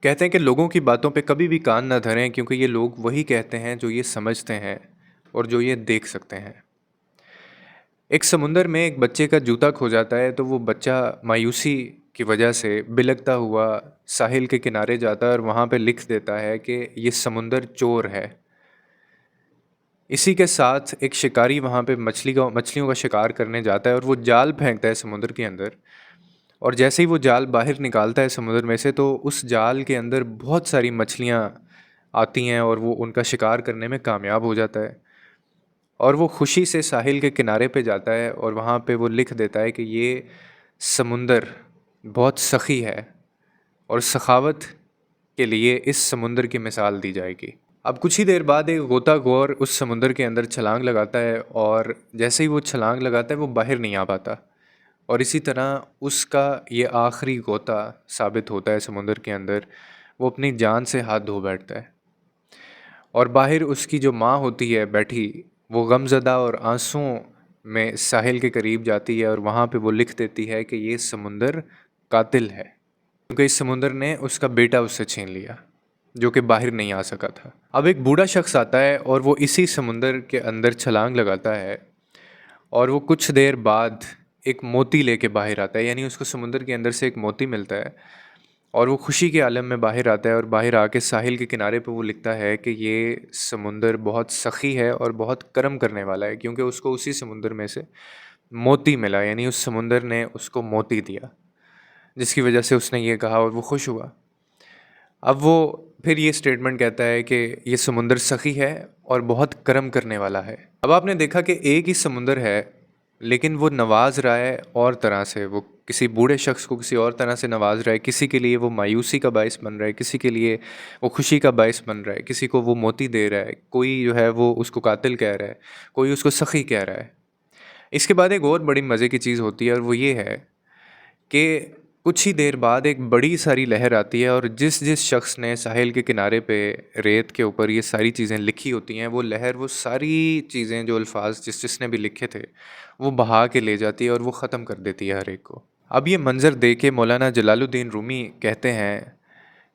कहते हैं कि लोगों की बातों पे कभी भी कान ना धरें क्योंकि ये लोग वही कहते हैं जो ये समझते हैं और जो ये देख सकते हैं। एक समुंदर में एक बच्चे का जूता खो जाता है तो वो बच्चा मायूसी की वजह से बिलखता हुआ साहिल के किनारे जाता है और वहाँ पे लिख देता है कि ये समुंदर चोर है। इसी के साथ एक शिकारी वहाँ पे मछलियों का शिकार करने जाता है और वो जाल फेंकता है समुंदर के अंदर। और जैसे ही वो जाल बाहर निकालता है समुद्र में से तो उस जाल के अंदर बहुत सारी मछलियाँ आती हैं और वो उनका शिकार करने में कामयाब हो जाता है। और वो खुशी से साहिल के किनारे पे जाता है और वहाँ पे वो लिख देता है कि ये समुंदर बहुत सखी है और सखावत के लिए इस समुंदर की मिसाल दी जाएगी। अब कुछ ही देर बाद एक गोताखोर उस समुंदर के अंदर छलांग लगाता है और जैसे ही वो छलांग लगाता है वो बाहर नहीं आ पाता। और इसी तरह उसका ये आखिरी गोता साबित होता है समुंदर के अंदर। वो अपनी जान से हाथ धो बैठता है और बाहर उसकी जो माँ होती है बैठी, वो गमज़दा और आंसुओं में साहिल के करीब जाती है और वहाँ पे वो लिख देती है कि ये समुंदर कातिल है क्योंकि इस समुंदर ने उसका बेटा उससे छीन लिया जो कि बाहर नहीं आ सका था। अब एक बूढ़ा शख्स आता है और वो इसी समुंदर के अंदर छलांग लगाता है और वो कुछ देर बाद एक मोती लेके बाहर आता है, यानी उसको समुंदर के अंदर से एक मोती मिलता है और वो खुशी के आलम में बाहर आता है और बाहर आके साहिल के किनारे पे वो लिखता है कि ये समुंदर बहुत सखी है और बहुत करम करने वाला है क्योंकि उसको उसी समुंदर में से मोती मिला, यानी उस समुंदर ने उसको मोती दिया जिसकी वजह से उसने ये कहा और वो खुश हुआ। अब वो फिर ये स्टेटमेंट कहता है कि ये समुंदर सखी है और बहुत करम करने वाला है। अब आपने देखा कि एक ही समुंदर है लेकिन वो नवाज रहा है और तरह से, वो किसी बूढ़े शख्स को किसी और तरह से नवाज रहा है। किसी के लिए वो मायूसी का बायस बन रहा है, किसी के लिए वो खुशी का बायस बन रहा है, किसी को वो मोती दे रहा है, कोई जो है वो उसको कातिल कह रहा है, कोई उसको सखी कह रहा है। इसके बाद एक और बड़ी मज़े की चीज़ होती है और वो ये है कि कुछ ही देर बाद एक बड़ी सारी लहर आती है और जिस जिस शख्स ने साहिल के किनारे पे रेत के ऊपर ये सारी चीज़ें लिखी होती हैं, वो लहर वो सारी चीज़ें जो अल्फाज जिसने भी लिखे थे वो बहा के ले जाती है और वो ख़त्म कर देती है हर एक को। अब ये मंज़र देख के मौलाना जलालुद्दीन रूमी कहते हैं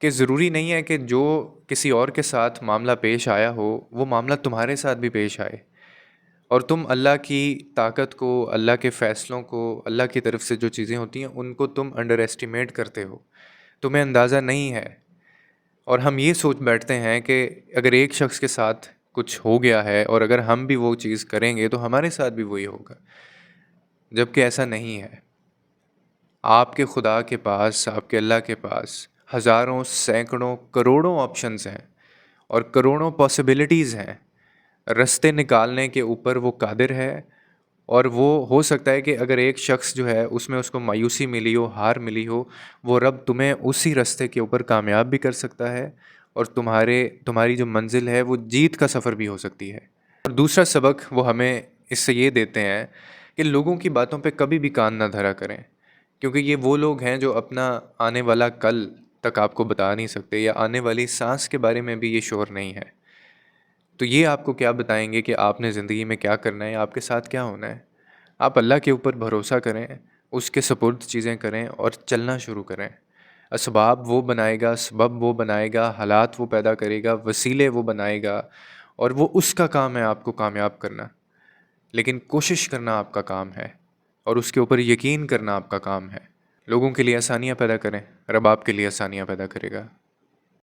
कि ज़रूरी नहीं है कि जो किसी और के साथ मामला पेश आया हो वो मामला तुम्हारे साथ भी पेश आए और तुम अल्लाह की ताकत को, अल्लाह के फ़ैसलों को, अल्लाह की तरफ से जो चीज़ें होती हैं उनको तुम अंडर एस्टिमेट करते हो, तुम्हें अंदाज़ा नहीं है। और हम ये सोच बैठते हैं कि अगर एक शख्स के साथ कुछ हो गया है और अगर हम भी वो चीज़ करेंगे तो हमारे साथ भी वही होगा, जबकि ऐसा नहीं है। आपके खुदा के पास, आपके अल्लाह के पास हज़ारों, सैकड़ों, करोड़ों ऑप्शंस हैं और करोड़ों पॉसिबिलिटीज़ हैं। रास्ते निकालने के ऊपर वो कादिर है और वो हो सकता है कि अगर एक शख्स जो है उसमें उसको मायूसी मिली हो, हार मिली हो, वो रब तुम्हें उसी रास्ते के ऊपर कामयाब भी कर सकता है और तुम्हारी जो मंजिल है वो जीत का सफ़र भी हो सकती है। और दूसरा सबक वो हमें इससे ये देते हैं कि लोगों की बातों पे कभी भी कान ना धरा करें क्योंकि ये वो लोग हैं जो अपना आने वाला कल तक आपको बता नहीं सकते या आने वाली सांस के बारे में भी ये श्योर नहीं है। तो ये आपको क्या बताएंगे कि आपने ज़िंदगी में क्या करना है, आपके साथ क्या होना है। आप अल्लाह के ऊपर भरोसा करें, उसके सुपुर्द चीज़ें करें और चलना शुरू करें। असबाब वो बनाएगा, सबब वो बनाएगा, हालात वो पैदा करेगा, वसीले वो बनाएगा और वो उसका काम है आपको कामयाब करना। लेकिन कोशिश करना आपका काम है और उसके ऊपर यकीन करना आपका काम है। लोगों के लिए आसानियाँ पैदा करें, रब आपके लिए आसानियाँ पैदा करेगा।